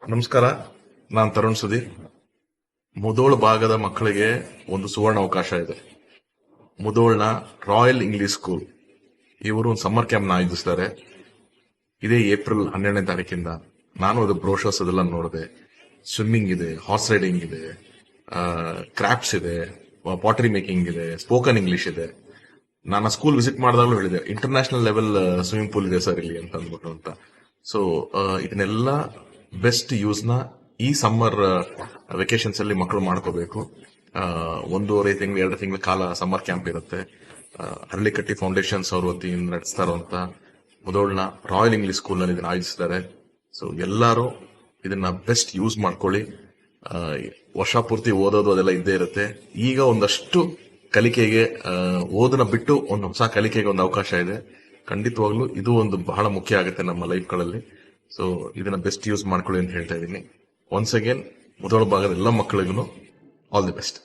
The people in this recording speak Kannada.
ನಮಸ್ಕಾರ, ನಾನು ತರುಣ್ ಸುಧೀರ್. ಮುಧೋಳ್ ಭಾಗದ ಮಕ್ಕಳಿಗೆ ಒಂದು ಸುವರ್ಣ ಅವಕಾಶ ಇದೆ. ಮುಧೋಳ್ನ ರಾಯಲ್ ಇಂಗ್ಲಿಷ್ ಸ್ಕೂಲ್ ಇವರು ಒಂದು ಸಮ್ಮರ್ ಕ್ಯಾಂಪ್ ಆಯೋಜಿಸ್ತಾರೆ. ಇದೇ ಏಪ್ರಿಲ್ 12ನೇ ತಾರೀಕಿಂದ. ನಾನು ಅದು ಬ್ರೋಷರ್ಸ್ ಅದೆಲ್ಲ ನೋಡಿದೆ. ಸ್ವಿಮ್ಮಿಂಗ್ ಇದೆ, ಹಾರ್ಸ್ ರೈಡಿಂಗ್ ಇದೆ, ಕ್ರಾಫ್ಟ್ಸ್ ಇದೆ, ಪಾಟರಿ ಮೇಕಿಂಗ್ ಇದೆ, ಸ್ಪೋಕನ್ ಇಂಗ್ಲಿಷ್ ಇದೆ. ನಾನು ಆ ಸ್ಕೂಲ್ ವಿಸಿಟ್ ಮಾಡಿದಾಗಲೂ ಹೇಳಿದೆ, ಇಂಟರ್ನ್ಯಾಷನಲ್ ಲೆವೆಲ್ ಸ್ವಿಮ್ಮಿಂಗ್ ಪೂಲ್ ಇದೆ ಸರ್ ಇಲ್ಲಿ ಅಂತ ಅಂದ್ಬಿಟ್ಟು ಅಂತ. ಸೊ ಇದನ್ನೆಲ್ಲ ಬೆಸ್ಟ್ ಯೂಸ್ ನ ಈ ಸಮ್ಮರ್ ವೆಕೇಶನ್ಸ್ ಅಲ್ಲಿ ಮಕ್ಕಳು ಮಾಡ್ಕೋಬೇಕು. 1.5 ತಿಂಗಳು 2 ತಿಂಗಳ ಕಾಲ ಸಮ್ಮರ್ ಕ್ಯಾಂಪ್ ಇರುತ್ತೆ. ಹರಳಿಕಟ್ಟಿ ಫೌಂಡೇಶನ್ಸ್ ಅವ್ರ ವತಿಯಿಂದ ನಡೆಸ್ತಾ ಇರುವಂತ ಮುಧೋಳ್ನ ರಾಯಲ್ ಇಂಗ್ಲಿಷ್ ಸ್ಕೂಲ್ ನಲ್ಲಿ ಇದನ್ನ ಆಯೋಜಿಸಿದ್ದಾರೆ. ಸೊ ಎಲ್ಲರೂ ಇದನ್ನ ಬೆಸ್ಟ್ ಯೂಸ್ ಮಾಡ್ಕೊಳ್ಳಿ. ವರ್ಷ ಪೂರ್ತಿ ಓದೋದು ಅದೆಲ್ಲ ಇದ್ದೇ ಇರುತ್ತೆ. ಈಗ ಒಂದಷ್ಟು ಕಲಿಕೆಗೆ ಓದನ್ನ ಬಿಟ್ಟು ಒಂದು ಹೊಸ ಕಲಿಕೆಗೆ ಒಂದು ಅವಕಾಶ ಇದೆ. ಖಂಡಿತವಾಗ್ಲೂ ಇದು ಒಂದು ಬಹಳ ಮುಖ್ಯ ಆಗುತ್ತೆ ನಮ್ಮ ಲೈಫ್ಗಳಲ್ಲಿ. ಸೊ ಇದನ್ನ ಬೆಸ್ಟ್ ಯೂಸ್ ಮಾಡ್ಕೊಳ್ಳಿ ಅಂತ ಹೇಳ್ತಾ ಇದ್ದೀನಿ. ಒನ್ಸ್ ಅಗೇನ್ ಮುಧೋಳ ಭಾಗದ ಎಲ್ಲ ಮಕ್ಕಳಿಗೂ ಆಲ್ ದಿ ಬೆಸ್ಟ್.